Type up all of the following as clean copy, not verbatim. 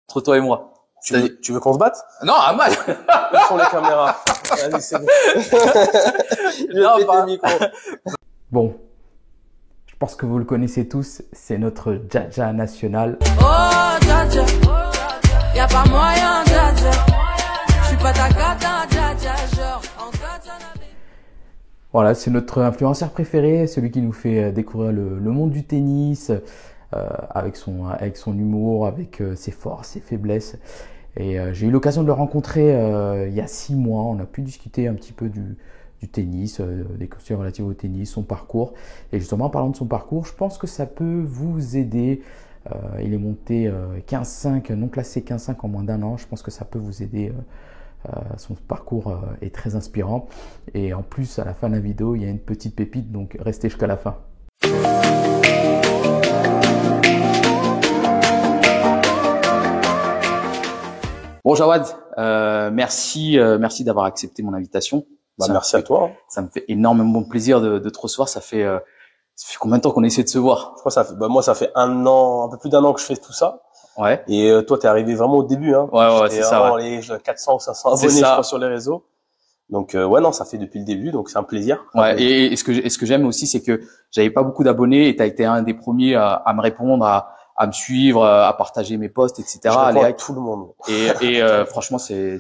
entre toi et moi. Tu veux qu'on se batte? Non, un match. Où sont les caméras? Vas-y, c'est bon. Non, pas. Le micro. Bon, je pense que vous le connaissez tous, c'est notre Dja national. Oh, Dja, y'a pas moyen, Dja. J'suis pas ta cata, Dja, genre en katana. Voilà, c'est notre influenceur préféré, celui qui nous fait découvrir le monde du tennis, avec son humour, avec ses forces, ses faiblesses. Et j'ai eu l'occasion de le rencontrer il y a 6 mois. On a pu discuter un petit peu du tennis, des questions relatives au tennis, son parcours. Et justement, en parlant de son parcours, je pense que ça peut vous aider. Il est monté 15-5, non classé 15-5 en moins d'1 an. Je pense que ça peut vous aider. Son parcours est très inspirant. Et en plus, à la fin de la vidéo, il y a une petite pépite, donc restez jusqu'à la fin. Bon, Jawad, merci d'avoir accepté mon invitation. Merci à toi. Ça me fait énormément plaisir de te recevoir. Ça fait combien de temps qu'on essaie de se voir? Je crois que ça fait, moi, ça fait 1 an, un peu plus d'1 an que je fais tout ça. Ouais. Et toi, t'es arrivé vraiment au début, hein. Ouais, c'est ça. Ouais. Les 400 ou 500 abonnés, je crois, sur les réseaux. Donc, ouais, non, ça fait depuis le début, donc c'est un plaisir. Ouais. Et ce que j'aime aussi, c'est que j'avais pas beaucoup d'abonnés et t'as été un des premiers à me répondre, à me suivre, à partager mes posts, etc. Je réponds à tout le monde. Et franchement, c'est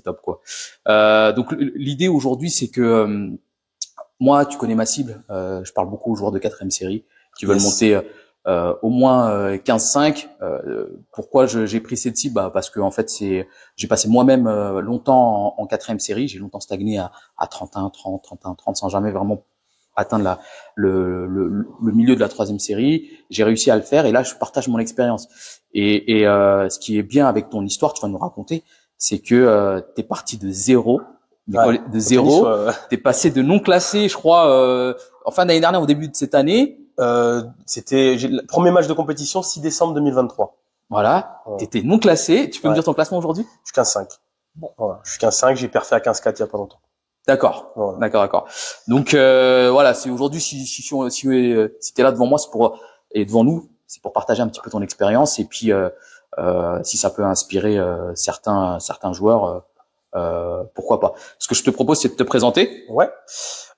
top, quoi. Donc l'idée aujourd'hui, c'est que moi, tu connais ma cible. Je parle beaucoup aux joueurs de 4e série qui veulent monter au moins 15-5. Pourquoi j'ai pris cette cible? Parce que en fait, j'ai passé moi-même longtemps en 4e série. J'ai longtemps stagné à 31, 30, 31, 30 sans jamais vraiment atteindre le milieu de la 3e série. J'ai réussi à le faire et là, je partage mon expérience. Et ce qui est bien avec ton histoire, tu vas nous raconter, c'est que t'es parti de zéro. De zéro, t'es passé de non classé, je crois, en fin d'année dernière, au début de cette année. C'était le premier match de compétition, 6 décembre 2023. Voilà. Ouais. T'étais non classé. Tu peux me dire ton classement aujourd'hui? Je suis 15-5. Voilà. Je suis 15-5. J'ai perfé à 15-4 il y a pas longtemps. D'accord. Voilà. D'accord. Donc voilà, c'est aujourd'hui si t'es là devant moi, c'est pour et devant nous, c'est pour partager un petit peu ton expérience et puis si ça peut inspirer certains joueurs. Pourquoi pas. Ce que je te propose, c'est de te présenter. Ouais.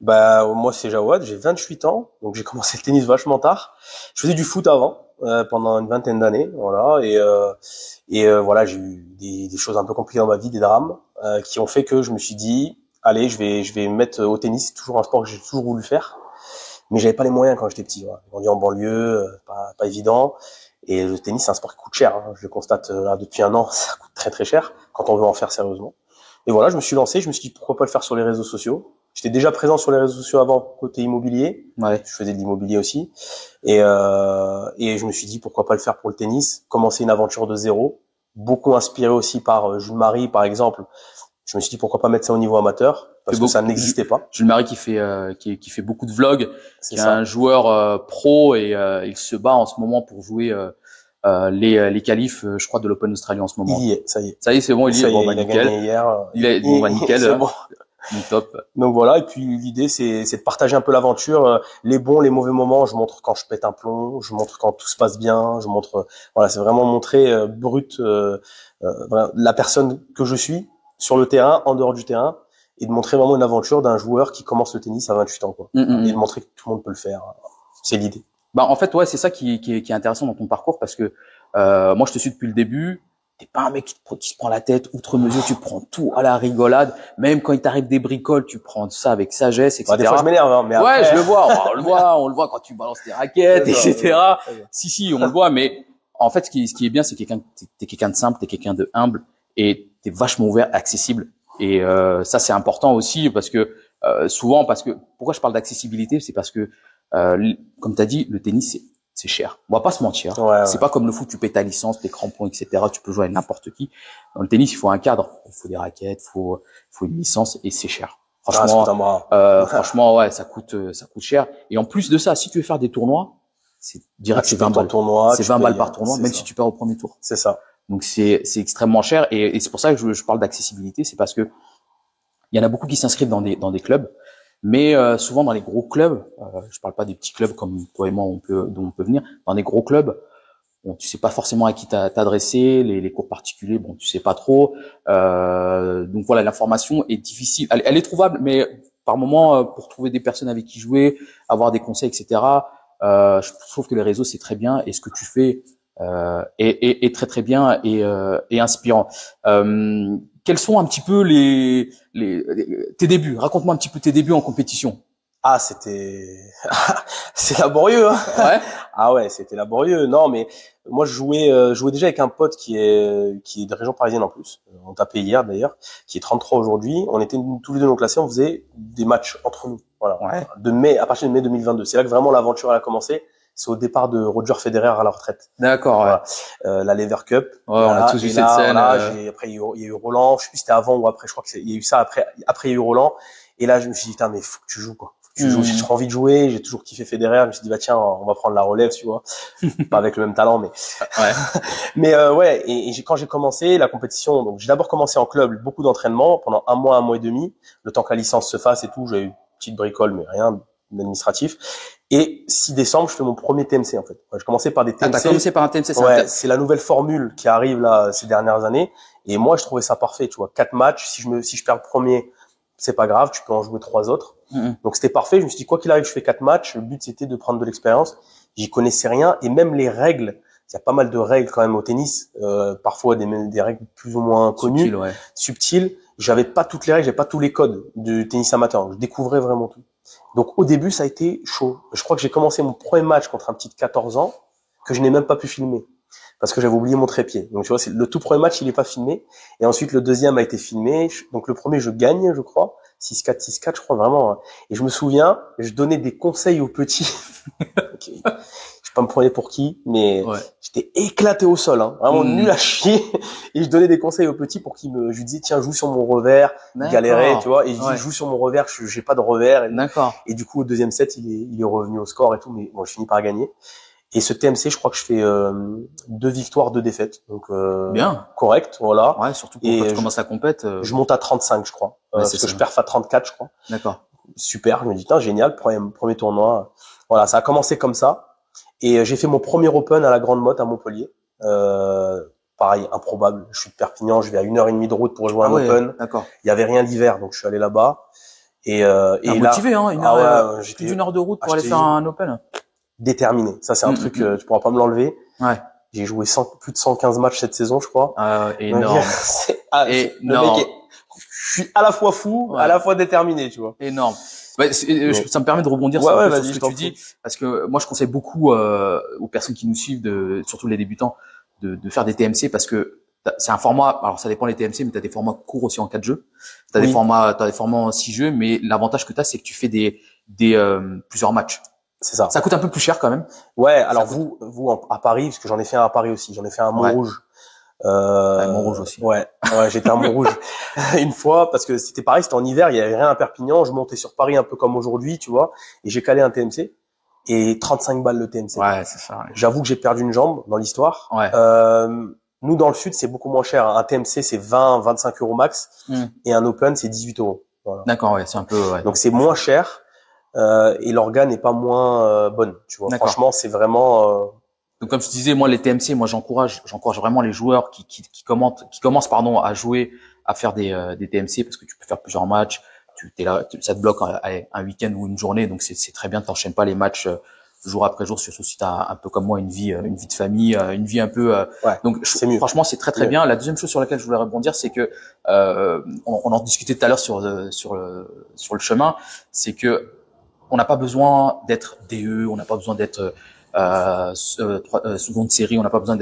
Bah moi c'est Jawad, j'ai 28 ans, donc j'ai commencé le tennis vachement tard. Je faisais du foot avant pendant une vingtaine d'années, voilà. Et voilà, j'ai eu des choses un peu compliquées dans ma vie, des drames qui ont fait que je me suis dit, allez, je vais me mettre au tennis. C'est toujours un sport que j'ai toujours voulu faire, mais j'avais pas les moyens quand j'étais petit. Voilà. J'ai grandi en banlieue, pas évident. Et le tennis, c'est un sport qui coûte cher. Hein. Je le constate là depuis 1 an, ça coûte très très cher quand on veut en faire sérieusement. Et voilà, je me suis lancé, je me suis dit pourquoi pas le faire sur les réseaux sociaux. J'étais déjà présent sur les réseaux sociaux avant côté immobilier. Ouais. Je faisais de l'immobilier aussi. Et je me suis dit pourquoi pas le faire pour le tennis, commencer une aventure de zéro. Beaucoup inspiré aussi par Jules Marie par exemple. Je me suis dit pourquoi pas mettre ça au niveau amateur parce que ça n'existait pas. Jules Marie qui fait beaucoup de vlogs, qui est un joueur pro et il se bat en ce moment pour jouer les qualifs, je crois, de l'Open Australie en ce moment. Ça y est, c'est bon, il y est. Bon, il a gagné hier. Nickel. C'est bon. Donc, top. Donc voilà, et puis l'idée c'est de partager un peu l'aventure, les bons, les mauvais moments. Je montre quand je pète un plomb, je montre quand tout se passe bien, je montre, voilà, c'est vraiment montrer brut la personne que je suis sur le terrain, en dehors du terrain, et de montrer vraiment une aventure d'un joueur qui commence le tennis à 28 ans, quoi. Et de montrer que tout le monde peut le faire. C'est l'idée. Bah en fait, ouais, c'est ça qui est intéressant dans ton parcours parce que moi je te suis depuis le début. T'es pas un mec qui se prend la tête outre mesure, tu prends tout à la rigolade. Même quand il t'arrive des bricoles, tu prends ça avec sagesse, etc. Bah, des fois je m'énerve, hein, mais ouais, après... je le vois, on le voit quand tu balances tes raquettes, etc. Si, on le voit, mais en fait, ce qui est bien, c'est t'es quelqu'un de simple, t'es quelqu'un de humble et t'es vachement ouvert, accessible. Et ça, c'est important aussi parce que souvent, pourquoi je parle d'accessibilité, c'est parce que comme t'as dit, le tennis c'est cher. On va pas se mentir. Ouais. C'est pas comme le foot, tu payes ta licence, tes crampons, etc. Tu peux jouer avec n'importe qui. Dans le tennis, il faut un cadre, il faut des raquettes, il faut une licence et c'est cher. Franchement, ouais, ça coûte cher. Et en plus de ça, si tu veux faire des tournois, c'est direct, c'est 20 balles. C'est 20 balles par tournoi, même si tu perds au premier tour. C'est ça. Donc c'est extrêmement cher et c'est pour ça que je parle d'accessibilité, c'est parce que il y en a beaucoup qui s'inscrivent dans des clubs. Mais souvent dans les gros clubs, je parle pas des petits clubs comme toi et moi dont on peut venir, dans des gros clubs, bon, tu sais pas forcément à qui t'adresser, les cours particuliers, bon, tu sais pas trop. Donc voilà, l'information est difficile. Elle est trouvable, mais par moment, pour trouver des personnes avec qui jouer, avoir des conseils, etc. Je trouve que les réseaux c'est très bien et ce que tu fais est très très bien et inspirant. Quels sont un petit peu tes débuts? Raconte-moi un petit peu tes débuts en compétition. Ah, c'est laborieux, hein. Ouais. Ah ouais, c'était laborieux. Non, mais moi, je jouais déjà avec un pote qui est de région parisienne en plus. On tapait hier d'ailleurs, qui est 33 aujourd'hui. On était tous les deux non classés, on faisait des matchs entre nous. Voilà. Ouais. À partir de mai 2022. C'est là que vraiment l'aventure a commencé. C'est au départ de Roger Federer à la retraite. D'accord. Voilà. La Lever Cup. Ouais, on a tous vu cette scène. Après, il y a eu Roland. Je sais plus si c'était avant ou après. Je crois il y a eu ça après. Après, il y a eu Roland. Et là, je me suis dit, putain, mais faut que tu joues, quoi. J'ai toujours envie de jouer, j'ai toujours kiffé Federer, je me suis dit bah tiens, on va prendre la relève, tu vois. Pas avec le même talent mais ouais. Mais ouais, et quand j'ai commencé la compétition, donc j'ai d'abord commencé en club, beaucoup d'entraînement pendant un mois et demi, le temps que la licence se fasse et tout, j'ai eu une petite bricole mais rien d'administratif. Et 6 décembre, je fais mon premier TMC en fait. Ouais, je commençais par des TMC. Ah, t'as commencé par un TMC, ouais, c'est la nouvelle formule qui arrive là ces dernières années et moi je trouvais ça parfait, tu vois, 4 matchs, si je perds le premier, c'est pas grave, tu peux en jouer 3 autres. Donc c'était parfait, je me suis dit quoi qu'il arrive, je fais 4 matchs, le but c'était de prendre de l'expérience. J'y connaissais rien et même les règles, il y a pas mal de règles quand même au tennis, parfois des règles plus ou moins connues, subtiles. J'avais pas toutes les règles, j'avais pas tous les codes du tennis amateur. Je découvrais vraiment tout. Donc au début, ça a été chaud. Je crois que j'ai commencé mon premier match contre un petit de 14 ans que je n'ai même pas pu filmer parce que j'avais oublié mon trépied. Donc tu vois, c'est le tout premier match, il est pas filmé et ensuite le deuxième a été filmé. Donc le premier je gagne, je crois. 6-4, 6-4, je crois vraiment. Et je me souviens, je donnais des conseils aux petits. Okay. Je sais pas me prenais pour qui, mais j'étais éclaté au sol, hein, vraiment nul à chier. Et je donnais des conseils aux petits pour je lui disais tiens joue sur mon revers, il galérait, tu vois. Et je dis joue sur mon revers, j'ai pas de revers. Et du coup au deuxième set il est revenu au score et tout, mais bon je finis par gagner. Et ce TMC, je crois que je fais 2 victoires, 2 défaites, donc bien, correct, voilà. Ouais, surtout quand tu commences la compète. Je monte à 35, je crois, parce que je perds à 34, je crois. D'accord. Super, je me dis putain génial, premier tournoi. Voilà, ça a commencé comme ça. Et j'ai fait mon premier Open à la Grande Motte à Montpellier. Pareil, improbable. Je suis de Perpignan, je vais à 1h30 de route pour jouer un Open. D'accord. Il y avait rien l'hiver, donc je suis allé là-bas. Et là, motivé, hein, plus d'une heure de route pour aller faire un Open. Déterminé. Ça, c'est un truc, tu pourras pas me l'enlever. Ouais. J'ai joué plus de 115 matchs cette saison, je crois. Énorme. Le mec je suis à la fois fou, à la fois déterminé, tu vois. Énorme. Ça me permet de rebondir sur ce que tu dis, parce que moi, je conseille beaucoup aux personnes qui nous suivent, surtout les débutants, de faire des TMC, parce que c'est un format, alors ça dépend des TMC, mais tu as des formats courts aussi en 4 jeux. Tu as des formats en 6 jeux, mais l'avantage que tu as, c'est que tu fais plusieurs matchs. C'est ça. Ça coûte un peu plus cher quand même. Ouais, alors vous à Paris, parce que j'en ai fait un à Paris aussi, j'en ai fait un à Montrouge. Montrouge aussi. Ouais, j'étais à Montrouge une fois parce que c'était pareil, c'était en hiver, il y avait rien à Perpignan, je montais sur Paris un peu comme aujourd'hui, tu vois, et j'ai calé un TMC et 35 balles le TMC. Ouais, c'est ça. Ouais. J'avoue que j'ai perdu une jambe dans l'histoire. Ouais. Nous dans le sud, c'est beaucoup moins cher. Un TMC c'est 20-25 euros max et un Open c'est 18 euros. Voilà. D'accord, ouais, c'est un peu. Ouais. Donc c'est moins cher. Et l'organe n'est pas moins bonne, tu vois. Franchement, c'est vraiment. Donc comme je te disais, moi les TMC, moi j'encourage vraiment les joueurs qui commencent à jouer, à faire des TMC parce que tu peux faire plusieurs matchs. T'es là, ça te bloque un week-end ou une journée, donc c'est très bien. T'enchaînes pas les matchs jour après jour, surtout si t'as un peu comme moi une vie de famille, une vie un peu. Donc franchement c'est très bien. La deuxième chose sur laquelle je voulais rebondir, c'est que on en discutait tout à l'heure sur le chemin, c'est que on n'a pas besoin d'être DE, on n'a pas besoin d'être seconde série, on n'a pas besoin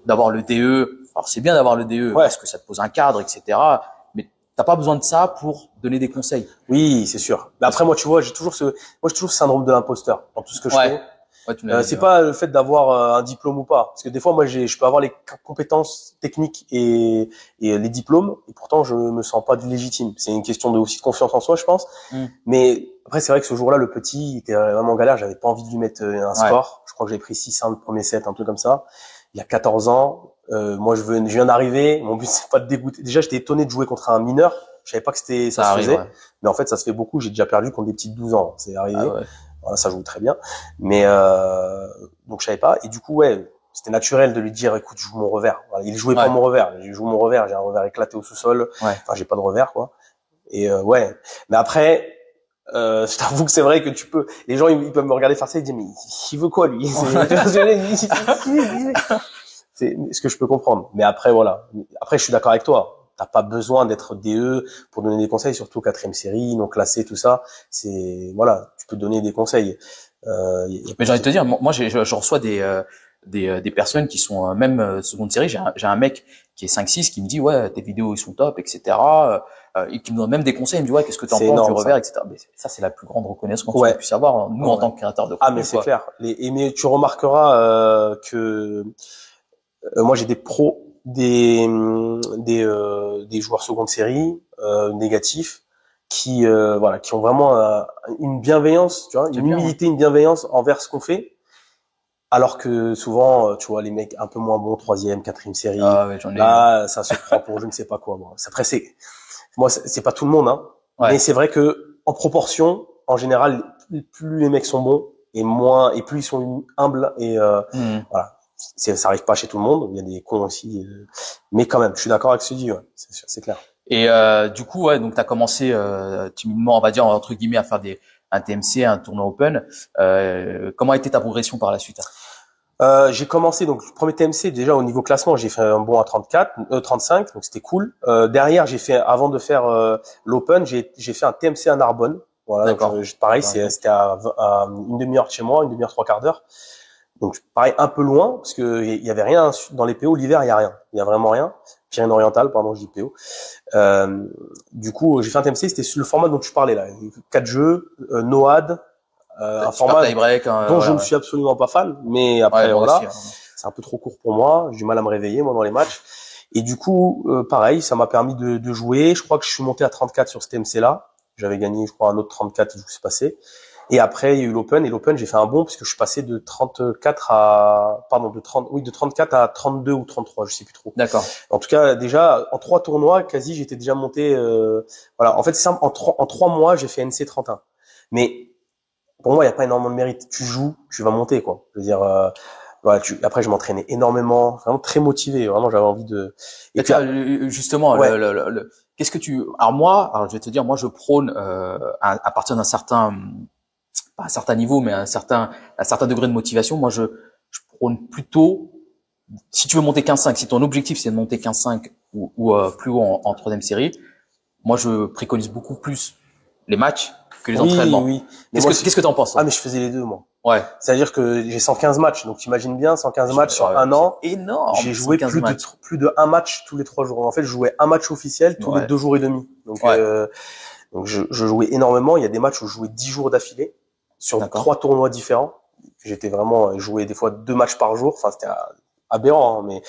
d'avoir le DE. Alors c'est bien d'avoir le DE parce que ça te pose un cadre, etc. Mais t'as pas besoin de ça pour donner des conseils. Oui, c'est sûr. Mais après moi, tu vois, j'ai toujours ce syndrome de l'imposteur dans tout ce que je fais. Ouais, c'est pas le fait d'avoir un diplôme ou pas, parce que des fois moi je peux avoir les compétences techniques et les diplômes et pourtant je me sens pas légitime. C'est une question aussi de confiance en soi, je pense. Mais après c'est vrai que ce jour-là le petit il était vraiment en galère, j'avais pas envie de lui mettre un score. Je crois que j'avais pris 6-1 le premier set, un truc comme ça. Il y a 14 ans, moi je viens d'arriver, mon but c'est pas de dégoûter. Déjà j'étais étonné de jouer contre un mineur, je savais pas que ça se faisait. Mais en fait ça se fait beaucoup, j'ai déjà perdu contre des petits de 12 ans, c'est arrivé. Voilà, ça joue très bien, mais donc je savais pas. Et du coup, C'était naturel de lui dire, écoute, je joue mon revers. Voilà, il jouait pas mon revers. Je joue mon revers. J'ai un revers éclaté au sous-sol. Enfin, j'ai pas de revers, quoi. Et ouais. Mais après, je t'avoue que c'est vrai que les gens ils peuvent me regarder faire ça et dire mais il veut quoi lui? C'est ce que je peux comprendre. Mais après voilà. Après je suis d'accord avec toi. T'as pas besoin d'être DE pour donner des conseils, surtout 4e série, non classé, tout ça. C'est voilà, tu peux donner des conseils. Mais j'ai envie de te dire, moi je reçois des personnes qui sont même seconde série. J'ai un mec qui est 5-6 qui me dit ouais tes vidéos ils sont top, etc. Et qui me donne même des conseils. Il me dit ouais qu'est-ce que t'en penses du revers, etc. Mais ça c'est la plus grande reconnaissance qu'on puisse avoir nous en tant que créateur de contenu. Ah mais c'est clair. Mais tu remarqueras que moi j'ai des pros, des joueurs seconde série négatifs qui qui ont vraiment une bienveillance, tu vois, une humilité, une bienveillance envers ce qu'on fait. Alors que souvent, tu vois, les mecs un peu moins bons, 3e, 4e série, là, ça se prend pour je ne sais pas quoi. Bon, après, c'est pas tout le monde, hein. Mais c'est vrai que, en proportion, en général, plus les mecs sont bons et plus ils sont humbles et voilà. Ça arrive pas chez tout le monde. Il y a des cons aussi, mais quand même, je suis d'accord avec ce que tu dis, c'est clair. Et du coup, donc t'as commencé timidement, on va dire entre guillemets, à faire un TMC, un tournoi open. Comment a été ta progression par la suite? J'ai commencé donc le premier TMC déjà au niveau classement, j'ai fait un bon à 35, donc c'était cool. Derrière, avant de faire l'open, j'ai fait un TMC à Narbonne. Voilà, donc, pareil, c'était à une demi-heure de chez moi, une demi-heure, 3/4 d'heure. Donc pareil, un peu loin parce que il y avait rien dans les PO. L'hiver, il y a rien, il y a vraiment rien. Pyrénées-Orientales, pardon, je dis PO. Du coup, j'ai fait un TMC, c'était sur le format dont tu parlais là, 4 jeux, Noad, un format dont je ne suis absolument pas fan, mais après voilà, c'est un peu trop court pour moi, j'ai du mal à me réveiller moi dans les matchs. Et du coup, pareil, ça m'a permis de jouer. Je crois que je suis monté à 34 sur ce TMC là. J'avais gagné, je crois, un autre 34, je suis passé. Et après, il y a eu l'Open, et l'Open, j'ai fait un bond, parce que je suis passé de 34 à 32 ou 33, je sais plus trop. D'accord. En tout cas, déjà, en 3 tournois, quasi, j'étais déjà monté, voilà. En fait, c'est simple, en 3 mois, j'ai fait NC 31. Mais, pour moi, il n'y a pas énormément de mérite. Tu joues, tu vas monter, quoi. Je veux dire, voilà, après, je m'entraînais énormément, vraiment très motivé, vraiment, j'avais envie de, et puis, justement, qu'est-ce que alors je vais te dire, moi, je prône, à partir d'un certain, pas un certain niveau, mais un certain degré de motivation. Moi, je prône plutôt, si tu veux monter 15-5, si ton objectif c'est de monter 15-5 ou plus haut en 3e série, moi je préconise beaucoup plus les matchs que les entraînements. Oui. Qu'est-ce que t'en penses? Ah, mais je faisais les deux, moi. Ouais. C'est-à-dire que j'ai 115 matchs, donc t'imagines bien, 115 matchs sur un an. Énorme. J'ai joué plus de un match tous les 3 jours. En fait, je jouais un match officiel tous les 2 jours et demi. Donc, donc je jouais énormément. Il y a des matchs où je jouais 10 jours d'affilée sur 3 tournois différents. J'étais vraiment, je jouais des fois 2 matchs par jour. Enfin, c'était aberrant, hein, mais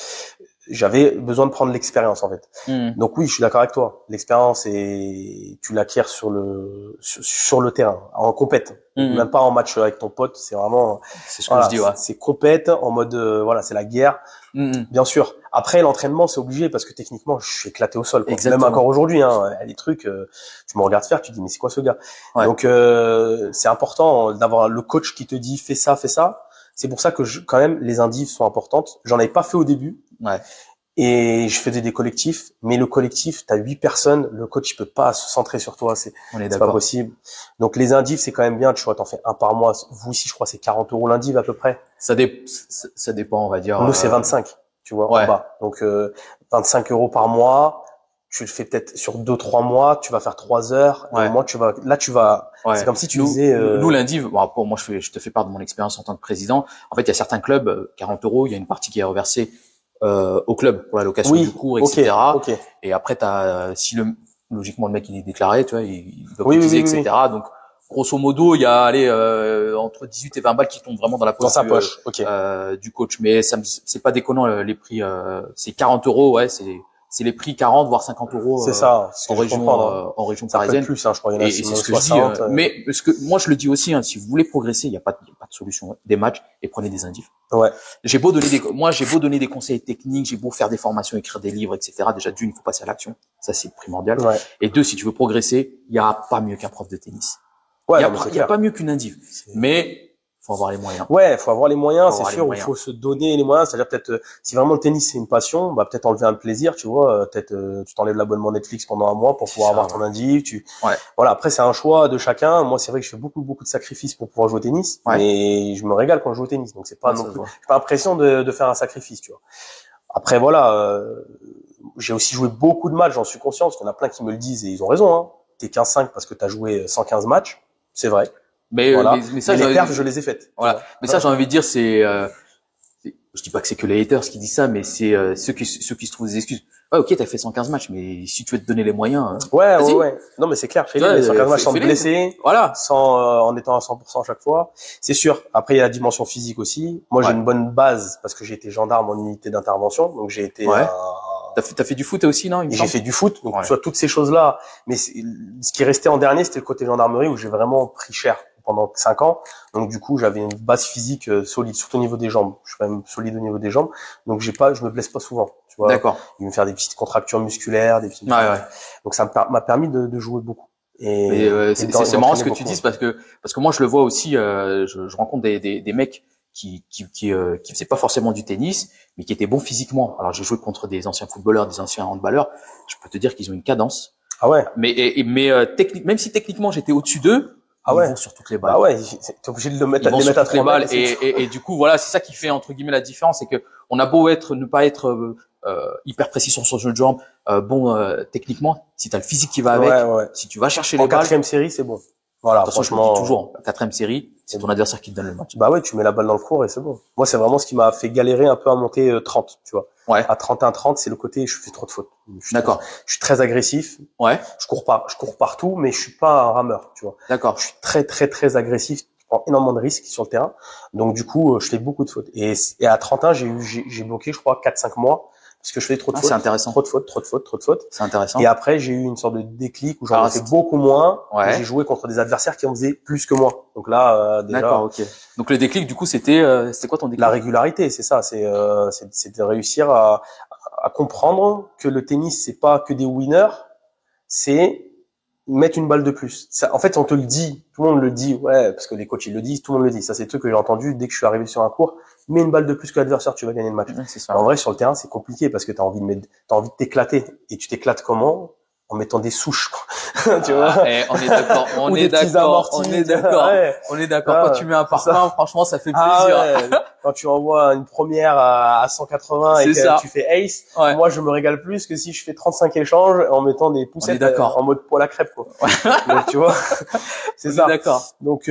j'avais besoin de prendre l'expérience, en fait. Donc oui, je suis d'accord avec toi. L'expérience, tu l'acquiers sur le terrain, en compète. Même pas en match avec ton pote. C'est vraiment, c'est ce que je dis, c'est compète en mode, c'est la guerre. Bien sûr. Après, l'entraînement, c'est obligé parce que techniquement, je suis éclaté au sol, quoi. Même encore aujourd'hui, hein. Il y a des trucs, tu me regardes faire, tu te dis, mais c'est quoi ce gars? Donc, c'est important d'avoir le coach qui te dit, fais ça, fais ça. C'est pour ça que quand même, les indives sont importantes. J'en avais pas fait au début. Et je faisais des collectifs, mais le collectif, t'as 8 personnes, le coach, il peut pas se centrer sur toi, c'est pas possible. Donc, les indives, c'est quand même bien, tu vois, t'en fais un par mois. Vous ici, je crois, c'est 40 € l'indive, à peu près. Ça dépend, on va dire. Nous, c'est 25, tu vois, en bas. Donc, 25 € par mois. Tu le fais peut-être sur 2-3 mois, tu vas faire 3 heures. Et au moins, c'est comme si tu disais, nous, l'indive, bon, moi, je te fais part de mon expérience en tant que président. En fait, il y a certains clubs, 40 €, il y a une partie qui est reversée au club pour la location du cours, etc. Et après, logiquement, le mec, il est déclaré, tu vois, il doit cotiser, etc. Donc, grosso modo, il y a, entre 18 et 20 balles qui tombent vraiment dans la poche, du coach. Mais c'est pas déconnant, les prix, c'est 40 €, c'est les prix 40 voire 50 €. C'est ça. En région parisienne. Plus, hein, je crois, il y en a et c'est ce que 60, je dis, mais moi, je le dis aussi, hein, si vous voulez progresser, il y a pas de solution. Des matchs et prenez des indifs. J'ai beau donner des conseils techniques, j'ai beau faire des formations, écrire des livres, etc. Déjà, d'une, il faut passer à l'action. Ça, c'est primordial. Et deux, si tu veux progresser, il y a pas mieux qu'un prof de tennis. Il y a pas mieux qu'une indive. Mais, Faut avoir les moyens. Ouais, faut avoir les moyens, Faut c'est avoir les sûr. Il moyens. faut se donner les moyens. C'est-à-dire peut-être si vraiment le tennis c'est une passion, bah peut-être enlever un plaisir, tu vois. Peut-être tu t'enlèves l'abonnement Netflix pendant un mois pour C'est pouvoir ça, avoir ouais. ton indiv. Ouais. Voilà. Après c'est un choix de chacun. Moi c'est vrai que je fais beaucoup de sacrifices pour pouvoir jouer au tennis, Ouais. mais je me régale quand je joue au tennis. Donc c'est pas Ouais, non ça se plus. voit. J'ai pas l'impression de faire un sacrifice, tu vois. Après voilà, j'ai aussi joué beaucoup de matchs, j'en suis conscient, parce qu'il y en a plein qui me le disent et ils ont raison. Hein. T'es 15-5 parce que t'as joué 115 matchs, c'est vrai. Mais, Voilà. mais ça, Mais les j'ai- perfs, je les ai faites. voilà. Mais ça, j'ai envie de dire, je dis pas que c'est que les haters qui disent ça, mais c'est ceux qui se trouvent des excuses. Ouais, ok, t'as fait 115 matchs, mais si tu veux te donner les moyens, Ouais, vas-y. ouais. Non, mais c'est clair, fais-les, Ouais, les 115 matchs sans te fais-les. blesser, Voilà. sans, en étant à 100% à chaque fois. C'est sûr. Après, il y a la dimension physique aussi. Moi, j'ai Ouais. une bonne base parce que j'ai été gendarme en unité d'intervention. Donc, j'ai été, Ouais. T'as fait du foot aussi, non? Il me et j'ai semble. fait du foot. Donc, Ouais. tu vois, toutes ces choses-là. Mais ce qui restait en dernier, c'était le côté gendarmerie où j'ai vraiment pris cher pendant 5 ans. Donc, du coup, j'avais une base physique solide, surtout au niveau des jambes. Je suis quand même solide au niveau des jambes. Donc, je me blesse pas souvent. Tu vois. D'accord. Il me faire des petites contractures musculaires, des petites. Ouais, ouais. Donc, ça m'a permis de jouer beaucoup. Et, Mais c'est marrant ce que d'entraîner tu beaucoup. dises parce que moi je le vois aussi. Je rencontre des mecs qui faisaient pas forcément du tennis, mais qui étaient bons physiquement. Alors j'ai joué contre des anciens footballeurs, des anciens handballeurs. Je peux te dire qu'ils ont une cadence. Ah ouais. Mais même si techniquement j'étais au-dessus d'eux, Ah ils ouais. vont sur toutes les balles. Bah ouais, t'es obligé de le mettre, Ils vont les sur mettre à toutes les 3 balles mètres. et du coup voilà, c'est ça qui fait entre guillemets la différence, c'est que on a beau ne pas être hyper précis sur son jeu de jambes, techniquement, si t'as le physique qui va avec, Ouais. si tu vas chercher En les balles. quatrième série, c'est bon. Voilà, Attention, je le franchement. dis toujours, la 4e série, c'est ton adversaire qui te donne le match. Bah ouais, tu mets la balle dans le court et c'est bon. Moi, c'est vraiment ce qui m'a fait galérer un peu à monter 30, tu vois. Ouais. À 31-30, c'est le côté, je fais trop de fautes. D'accord. Je suis très agressif. Ouais. Je cours partout, mais je suis pas un rameur, tu vois. D'accord. Je suis très agressif. Je prends énormément de risques sur le terrain. Donc, du coup, je fais beaucoup de fautes. Et à 31, j'ai bloqué, je crois, 4-5 mois. Parce que je faisais trop de fautes. C'est intéressant. Trop de fautes. C'est intéressant. Et après, j'ai eu une sorte de déclic où j'en ai Alors, fait beaucoup moins. Ouais. Et j'ai joué contre des adversaires qui en faisaient plus que moi. Donc là, déjà, D'accord, ok. Donc le déclic, du coup, c'était quoi ton déclic? la régularité, c'est ça. C'est de réussir à comprendre que le tennis, c'est pas que des winners, c'est mettre une balle de plus. Ça, en fait, on te le dit, tout le monde le dit, ouais, parce que les coachs ils le disent, tout le monde le dit. Ça, c'est le truc que j'ai entendu dès que je suis arrivé sur un court. Mets une balle de plus que l'adversaire, tu vas gagner le match. Ouais, c'est ça. En vrai, sur le terrain, c'est compliqué parce que t'as envie de t'éclater. Et tu t'éclates comment? En mettant des souches, quoi. Tu vois? On est d'accord, Ou des petits amortis. Ouais. on est d'accord. Ah, Quand tu mets un c'est parfum, ça. franchement, ça fait Ah plaisir. ouais. Quand tu envoies une première à 180 et C'est ça. que tu fais ace, Ouais. moi je me régale plus que si je fais 35 échanges en mettant des poussettes d'accord. en mode poêle à crêpes, quoi. Donc, tu vois, c'est On est ça. d'accord. Donc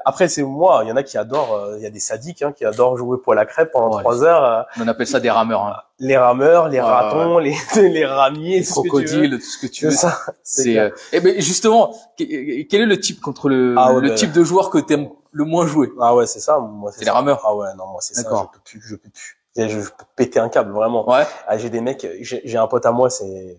après c'est moi, il y en a qui adorent, il y a des sadiques qui adorent jouer poêle à crêpes pendant Ouais. 3 heures. On appelle ça des rameurs, hein. Les rameurs, les Ouais, ratons, les ramiers, Les tout ce que tu veux. crocodiles, tout ce que tu C'est veux. ça. C'est eh ben justement, quel est le type contre le ouais, type de joueur que t'aimes le moins jouer? Ah ouais, c'est ça. Moi C'est c'est les ça. rameurs. Ah ouais, non, moi c'est ça. D'accord. Je peux plus. Je peux péter un câble vraiment. Ouais. Ah, j'ai des mecs, j'ai un pote à moi, c'est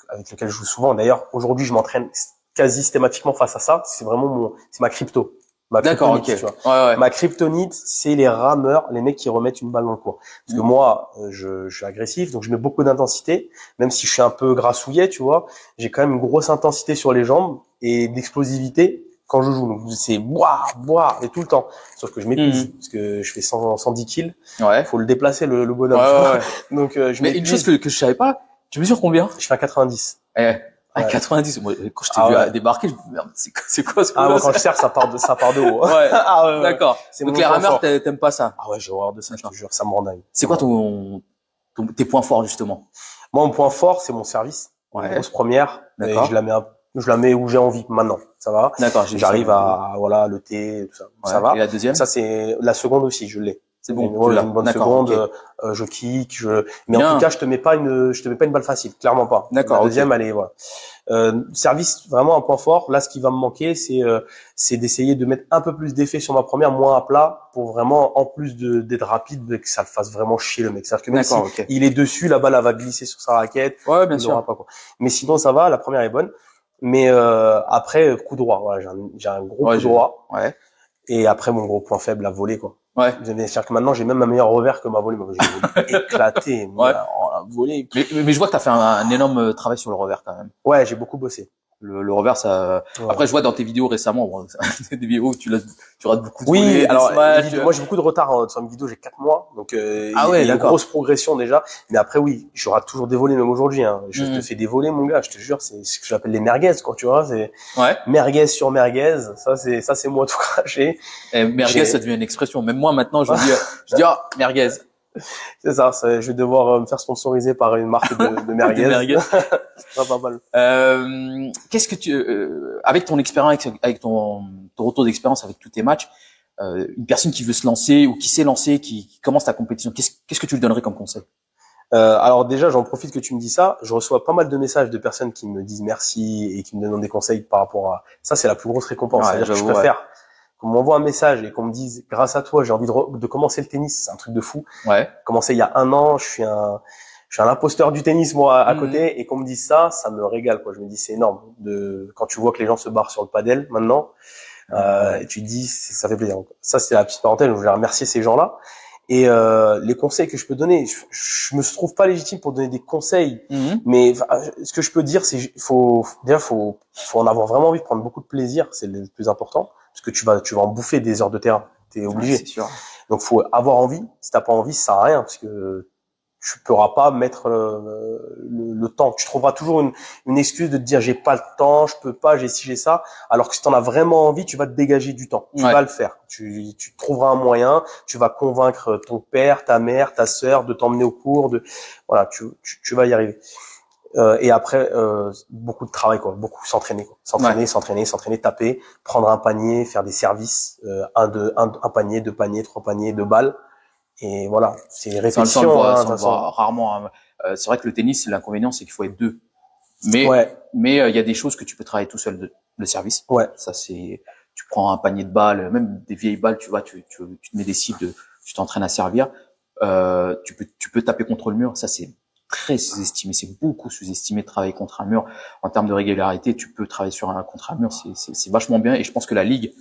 avec lequel je joue souvent. D'ailleurs, aujourd'hui, je m'entraîne quasi systématiquement face à ça. C'est vraiment c'est ma crypto. Ma D'accord, ok. kryptonite, tu vois. Ouais. Ma kryptonite, c'est les rameurs, les mecs qui remettent une balle dans le court. Parce que moi, je suis agressif, donc je mets beaucoup d'intensité. Même si je suis un peu grassouillet, tu vois, j'ai quand même une grosse intensité sur les jambes et d'explosivité quand je joue. Donc c'est boire et tout le temps. Sauf que je m'épuise parce que je fais 110 kills. Ouais. Faut le déplacer le bonhomme. Ouais. Donc je Mais une chose que je savais pas, tu mesures combien? je fais un 90. Ouais. 90. Moi, quand je t'ai Ah vu ouais. débarquer, je me dis, merde, c'est quoi ce Ah moi coup-là, quand je serre ça part de haut. Ouais. Ah ouais. D'accord. C'est Donc mon les point rameurs, fort. t'aimes pas ça. Ah ouais, j'ai horreur de ça, je te jure, ça me rend dingue. C'est quoi tes points forts justement? Moi mon point fort, c'est mon service. Ouais. Grosse première, et D'accord. je la mets où j'ai envie maintenant, ça va. D'accord. J'arrive à voilà, le thé, tout ça. Ouais. Ça va. Et la deuxième? Ça c'est la seconde aussi, je l'ai. C'est bon. Ouais, tu j'ai l'as. une bonne D'accord, seconde, ok. je kick, mais Bien. en tout cas, je te mets pas une balle facile, clairement pas. D'accord, La ok. deuxième, elle est voilà. Service, vraiment un point fort. Là, ce qui va me manquer, c'est d'essayer de mettre un peu plus d'effet sur ma première, moins à plat, pour vraiment, en plus d'être rapide, que ça le fasse vraiment chier le mec. C'est-à-dire que même si D'accord, ok. il est dessus, la balle elle va glisser sur sa raquette. Ouais, bien il sûr. l'aura pas, quoi. Mais sinon, ça va. La première est bonne. Mais après, coup droit. Voilà, j'ai un gros coup droit. Ouais. Et après, mon gros point faible, la volée, quoi. Ouais. C'est-à-dire que maintenant, j'ai même un meilleur revers que ma volée. J'ai éclaté. Ouais. La volée. Mais je vois que t'as fait un énorme travail sur le revers quand même. Ouais, j'ai beaucoup bossé. Le revers, ça. Ouais. Après, je vois dans tes vidéos récemment, bon, des vidéos où tu rates beaucoup de Oui, volets, alors des smash. moi j'ai beaucoup de retard sur mes vidéos, j'ai 4 mois, donc Ah il ouais, y a une d'accord. grosse progression déjà. Mais après oui, je rate toujours des volets même aujourd'hui. Hein. Je Mhm. te fais des volets, mon gars, je te jure, c'est ce que j'appelle les merguez, quoi. Tu vois, c'est Ouais. merguez sur merguez. Ça c'est moi tout craché. Et merguez, J'ai- ça devient une expression. Même moi maintenant, je dis ah merguez. C'est ça. Je vais devoir me faire sponsoriser par une marque de merguez. Des merguez. Ça va pas mal. Qu'est-ce que avec ton expérience, avec ton retour d'expérience avec tous tes matchs, une personne qui veut se lancer ou qui s'est lancée, qui commence ta compétition, qu'est-ce que tu lui donnerais comme conseil? Alors déjà, j'en profite que tu me dis ça. Je reçois pas mal de messages de personnes qui me disent merci et qui me donnent des conseils par rapport à ça. C'est la plus grosse récompense. Ouais, C'est-à-dire que je j'avoue, préfère qu'on m'envoie un message et qu'on me dise grâce à toi, j'ai envie de commencer le tennis. C'est un truc de fou. Ouais. Commencé il y a 1 an, je suis un imposteur du tennis moi à Mhm. côté, et qu'on me dise ça me régale, quoi. Je me dis c'est énorme quand tu vois que les gens se barrent sur le padel maintenant. Et tu te dis ça fait plaisir. Ça c'est la petite parenthèse. Je voulais remercier ces gens-là. Et les conseils que je peux donner, je me trouve pas légitime pour donner des conseils, Mhm. mais ce que je peux dire, c'est faut en avoir vraiment envie, de prendre beaucoup de plaisir, c'est le plus important, parce que tu vas en bouffer des heures de terrain, t'es obligé. Ouais, c'est sûr. Donc faut avoir envie. Si t'as pas envie, ça sert à rien, parce que tu pourras pas mettre le temps. Tu trouveras toujours une excuse de te dire j'ai pas le temps, je peux pas, j'ai ci, j'ai ça. Alors que si t'en as vraiment envie, tu vas te dégager du temps. Tu Ouais. vas le faire. Tu trouveras un moyen. Tu vas convaincre ton père, ta mère, ta sœur de t'emmener au cours. Voilà, tu vas y arriver. Et après, beaucoup de travail, quoi. Beaucoup s'entraîner, quoi. S'entraîner, taper, prendre un panier, faire des services, un panier, 2 paniers, 3 paniers, 2 balles. Et voilà, c'est Ça, on répétition. le voit, hein, ça, de on le toute façon. voit rarement. Hein. C'est vrai que le tennis, l'inconvénient, c'est qu'il faut être deux. Mais Ouais, il y a des choses que tu peux travailler tout seul. Le service. ouais. Ça, c'est, tu prends un panier de balles, même des vieilles balles, tu vois, tu te mets des cibles, tu t'entraînes à servir. Tu peux taper contre le mur. Ça, c'est très sous-estimé. C'est beaucoup sous-estimé de travailler contre un mur. En termes de régularité, tu peux travailler contre un mur. C'est vachement bien. Et je pense que la ligue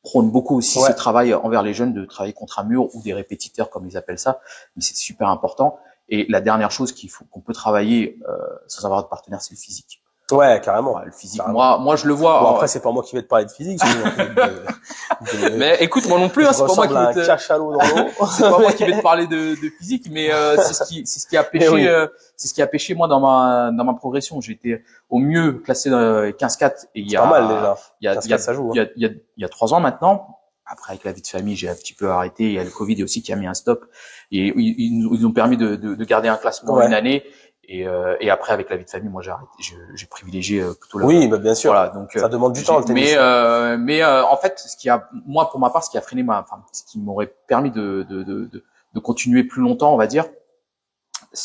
prône beaucoup aussi Ouais. ce travail envers les jeunes, de travailler contre un mur ou des répétiteurs comme ils appellent ça. Mais c'est super important. Et la dernière chose qu'on peut travailler sans avoir de partenaire, c'est le physique. Ouais, carrément. Ouais, le physique. Carrément. Moi, je le vois. Bon, après, c'est pas moi qui vais te parler de physique. Mais écoute, moi non plus, hein, c'est pas moi qui vais un cachalot dans l'eau. c'est pas moi qui vais te parler de physique, mais c'est ce qui a pêché, oui. c'est ce qui a pêché moi dans ma progression. J'ai été au mieux classé dans 15-4 et il y a Pas mal déjà. il y a 15-4, ça joue, hein. il y a 3 ans maintenant. Après, avec la vie de famille, j'ai un petit peu arrêté. Il y a le Covid aussi qui a mis un stop. Et ils nous ont permis de garder un classement Ouais. une année. Et après, avec la vie de famille, moi, j'ai arrêté. J'ai privilégié plutôt le. Oui, bah, bien sûr. Voilà, donc Ça demande du temps, le tennis. mais en fait, moi pour ma part, ce qui a freiné ce qui m'aurait permis de continuer plus longtemps, on va dire,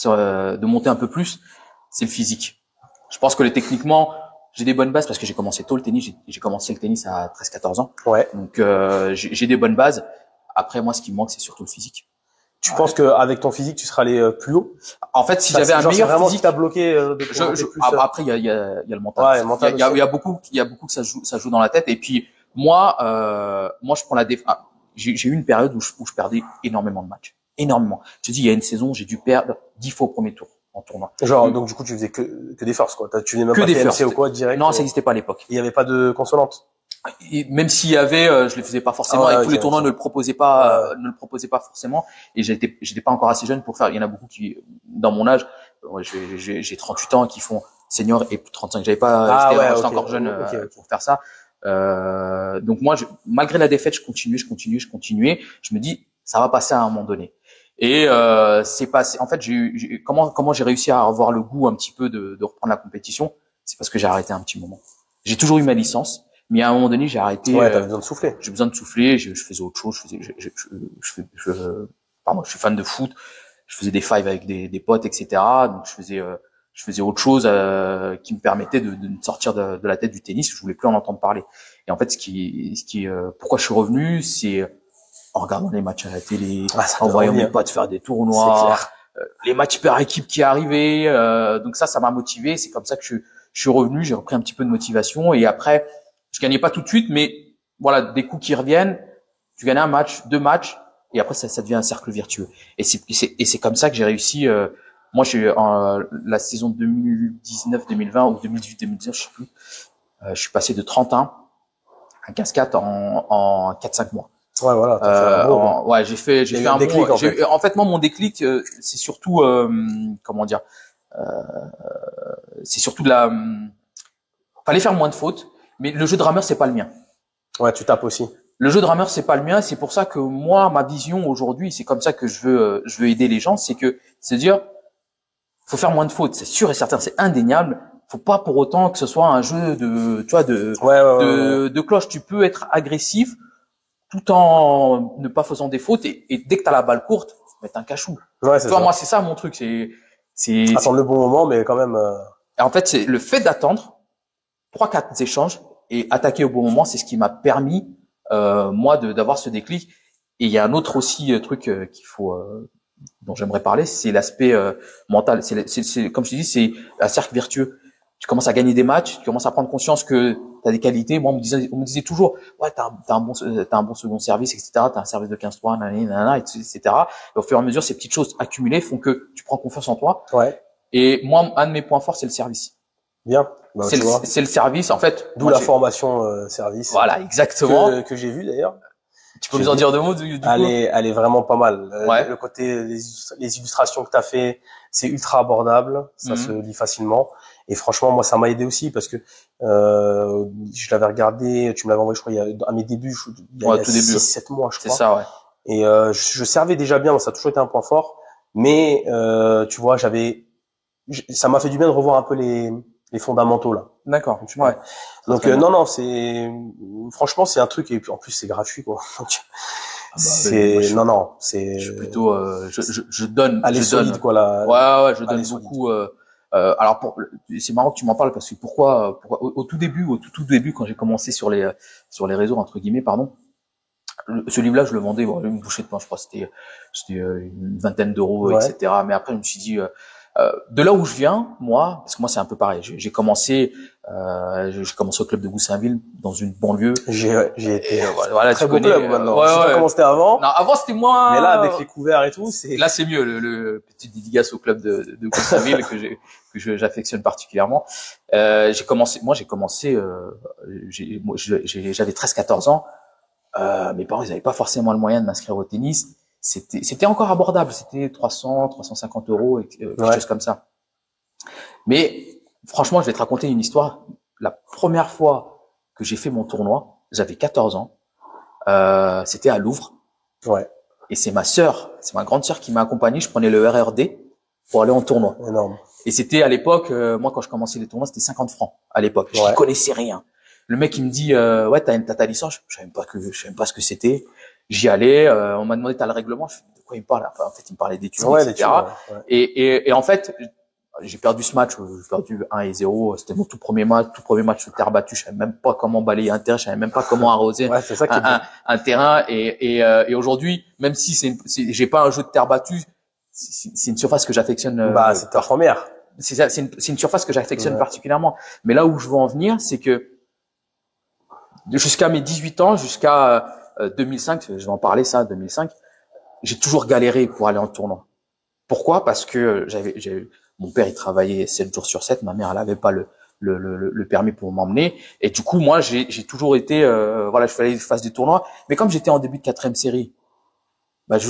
de monter un peu plus, c'est le physique. Je pense que techniquement, j'ai des bonnes bases parce que j'ai commencé tôt le tennis. J'ai commencé le tennis à 13-14 ans. Ouais. Donc j'ai des bonnes bases. Après, moi, ce qui me manque, c'est surtout le physique. Tu penses qu'avec ton physique, tu seras allé plus haut? En fait, si Ça, j'avais un genre, meilleur c'est vraiment physique, ce qui t'a bloqué de monter plus, après il y a le mental. Ouais, le mental Il y a aussi. beaucoup que ça joue dans la tête. Et puis moi je prends la défense. J'ai eu une période où je perdais énormément de matchs, énormément. Je te dis, il y a une saison, j'ai dû perdre 10 fois au premier tour en tournoi. Genre, donc du coup, tu faisais que des firsts, quoi. Tu n'es même Que pas des TMC firsts. ou quoi, direct? Non, ça n'existait pas à l'époque. Il y avait pas de consolante. Et même s'il y avait, je les faisais pas forcément. Ah ouais, et tous ok, les tournois ok. ne le proposaient pas, forcément. Et j'étais pas encore assez jeune pour faire. Il y en a beaucoup qui, dans mon âge, j'ai 38 ans, qui font senior et plus de 35. J'étais ok. encore jeune Ok. pour faire ça. Donc moi, malgré la défaite, je continuais. Je me dis, ça va passer à un moment donné. Et c'est passé. En fait, comment j'ai réussi à avoir le goût un petit peu de reprendre la compétition, c'est parce que j'ai arrêté un petit moment. J'ai toujours eu ma licence, mais à un moment donné, j'ai arrêté. Ouais, t'avais besoin de souffler. J'ai besoin de souffler. Je faisais autre chose. Pardon, je suis fan de foot. Je faisais des fives avec des potes, etc. Donc je faisais autre chose qui me permettait de me sortir de la tête du tennis. Je voulais plus en entendre parler. Et en fait, pourquoi je suis revenu, c'est en regardant les matchs à la télé, en voyant mes potes faire des tournois, les matchs par équipe qui arrivaient. Donc ça m'a motivé. C'est comme ça que je suis revenu. J'ai repris un petit peu de motivation. Et après, je gagnais pas tout de suite, mais voilà, des coups qui reviennent. Tu gagnes un match, 2 matchs, et après ça devient un cercle vertueux. Et c'est comme ça que j'ai réussi. Moi, la saison 2019-2020 ou 2018-2019, je sais plus. Je suis passé de 31 à 15-4 en 4-5 mois. Ouais, voilà. T'as fait un bon, ouais, j'ai fait un déclic, bon. en fait, moi, mon déclic, c'est surtout, comment dire, c'est surtout fallait faire moins de fautes, mais le jeu de rameur, c'est pas le mien. Ouais, tu tapes aussi. Le jeu de rameur, c'est pas le mien. C'est pour ça que moi, ma vision aujourd'hui, c'est comme ça que je veux aider les gens, c'est dire, faut faire moins de fautes, c'est sûr et certain, c'est indéniable. Faut pas pour autant que ce soit un jeu de cloche. Tu peux être agressif tout en ne pas faisant des fautes et dès que t'as la balle courte, mettre un cachou. Ouais, c'est ça. Moi, c'est ça mon truc, c'est attendre le bon moment, mais quand même. En fait, c'est le fait d'attendre 3-4 échanges et attaquer au bon moment, c'est ce qui m'a permis moi d'avoir ce déclic. Et il y a un autre aussi truc qu'il faut dont j'aimerais parler, c'est l'aspect mental. C'est comme je te dis, c'est un cercle vertueux. Tu commences à gagner des matchs, tu commences à prendre conscience que tu as des qualités. Moi, on me disait toujours, ouais, t'as un bon second service, etc. T'as un service de 15-3, nanana, etc. Et au fur et à mesure, ces petites choses accumulées font que tu prends confiance en toi. Ouais. Et moi, un de mes points forts, c'est le service. Bien. Bah, c'est le service, en fait. D'où la formation service. Voilà, exactement. Que j'ai vu d'ailleurs. Tu peux nous en dire deux mots du coup? Elle est vraiment pas mal. Ouais. Le côté, les illustrations que tu as fait, c'est ultra abordable. Ça se lit facilement. Et franchement, moi, ça m'a aidé aussi parce que je l'avais regardé, tu me l'avais envoyé, je crois, à mes débuts, il y a 6-7 mois, je crois. C'est ça, ouais. Et je servais déjà bien, ça a toujours été un point fort. Mais tu vois, ça m'a fait du bien de revoir un peu les fondamentaux là. D'accord. Ouais. Donc non, franchement, c'est un truc et puis en plus c'est gratuit quoi. Donc, je suis plutôt je donne. Elle est solide quoi là. Ouais, je donne beaucoup. Alors c'est marrant que tu m'en parles parce que pourquoi au tout début quand j'ai commencé sur les réseaux entre guillemets ce livre-là je le vendais une bouchée de pain, je crois c'était une vingtaine d'euros, etc. Mais après je me suis dit de là où je viens, moi, parce que moi c'est un peu pareil. J'ai commencé au club de Goussainville dans une banlieue. J'ai été voilà, très tu connais. Club, maintenant. Je sais pas comment c'était avant. Non, avant c'était moins. Mais là, avec les couverts et tout, là c'est mieux. Le petit dédicace au club de Goussainville que j'affectionne particulièrement. J'avais 13-14 ans. Mes parents ils avaient pas forcément le moyen de m'inscrire au tennis. C'était encore abordable, c'était 350 euros, quelque chose comme ça. Mais franchement, je vais te raconter une histoire. La première fois que j'ai fait mon tournoi, j'avais 14 ans. C'était à Louvre. Ouais. Et c'est ma grande sœur qui m'a accompagné. Je prenais le RERD pour aller en tournoi. Énorme. Et c'était à l'époque, moi quand je commençais les tournois, c'était 50 francs à l'époque. Je connaissais rien. Le mec il me dit ouais t'as ta licence, je savais pas ce que c'était. J'y allais, on m'a demandé t'as le règlement, je fais de quoi il me parle. En fait il me parlait d'études, etc. Et en fait j'ai perdu ce match, j'ai perdu 1-0. C'était mon tout premier match sur terre battue. Je savais même pas comment balayer un terrain, je savais même pas comment arroser c'est ça un terrain. Et aujourd'hui, même si j'ai pas un jeu de terre battue, c'est une surface que j'affectionne. C'est ta première. C'est une surface que j'affectionne particulièrement. Mais là où je veux en venir, c'est que jusqu'à mes 18 ans, jusqu'à 2005, je vais en parler 2005, j'ai toujours galéré pour aller en tournoi. Pourquoi? Parce que mon père il travaillait 7 jours sur 7, ma mère elle avait pas le permis pour m'emmener et du coup moi j'ai toujours été je fallait que je fasse des tournois, mais comme j'étais en début de 4e série,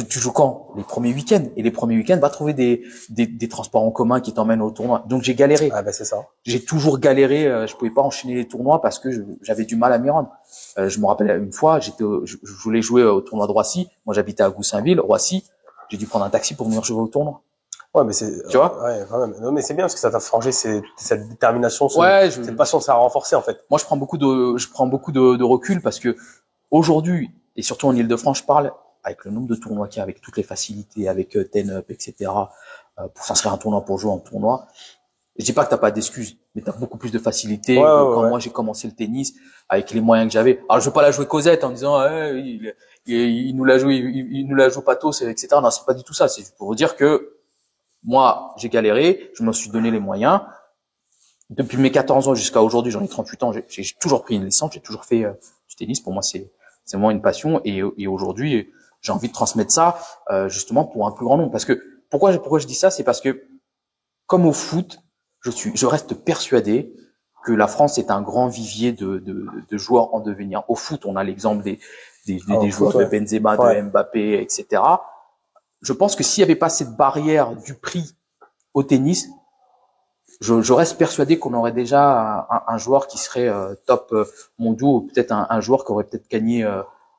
tu joues quand? Les premiers week-ends. Et les premiers week-ends, va trouver des transports en commun qui t'emmènent au tournoi. Donc j'ai galéré. C'est ça. J'ai toujours galéré. Je pouvais pas enchaîner les tournois parce que j'avais du mal à m'y rendre. Je me rappelle une fois, je voulais jouer au tournoi de Roissy. Moi, j'habitais à Goussainville, Roissy. J'ai dû prendre un taxi pour venir jouer au tournoi. Ouais, mais c'est. Tu vois? Ouais, quand même. Non, mais c'est bien parce que ça t'a forgé cette détermination, cette passion, ça a renforcé en fait. Moi, je prends beaucoup de recul parce que aujourd'hui et surtout en Île-de-France, je parle. Avec le nombre de tournois qu'il y a, avec toutes les facilités, avec Ten-Up, etc., pour s'inscrire à un tournoi, pour jouer en tournoi. Je dis pas que t'as pas d'excuses, mais t'as beaucoup plus de facilité. Quand moi j'ai commencé le tennis, avec les moyens que j'avais. Alors je veux pas la jouer Cosette en disant il nous la joue patos, etc. Non, c'est pas du tout ça. C'est pour vous dire que moi j'ai galéré, je me suis donné les moyens. Depuis mes 14 ans jusqu'à aujourd'hui, j'en ai 38 ans, j'ai toujours pris une licence, j'ai toujours fait du tennis. Pour moi c'est vraiment une passion et aujourd'hui j'ai envie de transmettre ça justement pour un plus grand nombre. Parce que pourquoi je dis ça, c'est parce que comme au foot, je reste persuadé que la France est un grand vivier de joueurs en devenir. Au foot, on a l'exemple des joueurs de Benzema, de Mbappé, etc. Je pense que s'il n'y avait pas cette barrière du prix au tennis, je reste persuadé qu'on aurait déjà un joueur qui serait top mondial, ou peut-être un joueur qui aurait peut-être gagné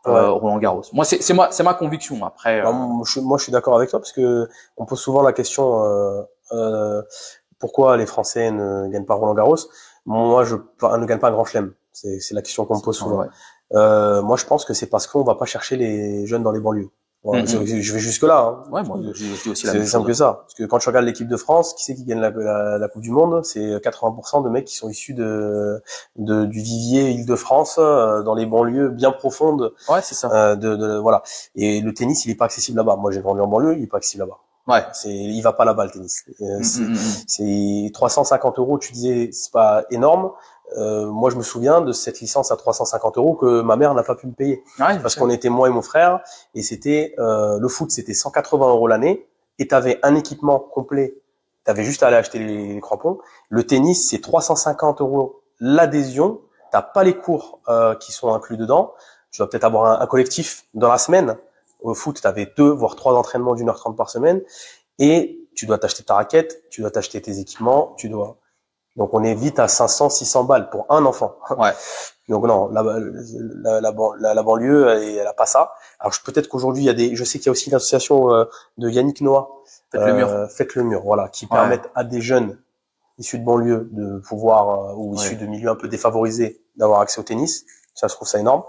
Roland Garros. Moi, c'est ma conviction. Après, moi, je suis d'accord avec toi parce que on pose souvent la question pourquoi les Français ne gagnent pas Roland Garros. Moi, ne gagne pas un grand chelem. C'est la question qu'on me pose souvent. Ouais. Moi, je pense que c'est parce qu'on va pas chercher les jeunes dans les banlieues. Voilà, je vais jusque là. Hein. Ouais, moi, je dis aussi la même chose. C'est simple que ça. Parce que quand tu regardes l'équipe de France, qui c'est qui gagne la Coupe du Monde? C'est 80% de mecs qui sont issus du vivier Île-de-France, dans les banlieues bien profondes. Ouais, c'est ça. Voilà. Et le tennis, il est pas accessible là-bas. Moi, j'ai grandi en banlieue, il est pas accessible là-bas. Ouais. Il va pas là-bas, le tennis. C'est 350 €, tu disais, c'est pas énorme. Moi, je me souviens de cette licence à 350 € que ma mère n'a pas pu me payer. Ouais, parce qu'on était moi et mon frère, et c'était le foot, c'était 180 € l'année, et t'avais un équipement complet. T'avais juste à aller acheter les crampons. Le tennis, c'est 350 € l'adhésion. T'as pas les cours qui sont inclus dedans. Tu vas peut-être avoir un collectif dans la semaine. Au foot, t'avais 2 voire 3 entraînements d'1h30 par semaine, et tu dois t'acheter ta raquette, tu dois t'acheter tes équipements, donc on est vite à 500, 600 balles pour un enfant. Ouais. Donc non, la banlieue, elle a pas ça. Alors peut-être qu'aujourd'hui je sais qu'il y a aussi l'association de Yannick Noah, Faites le mur, voilà, qui permettent à des jeunes issus de banlieue de pouvoir ou issus de milieux un peu défavorisés d'avoir accès au tennis. Ça, je trouve ça énorme.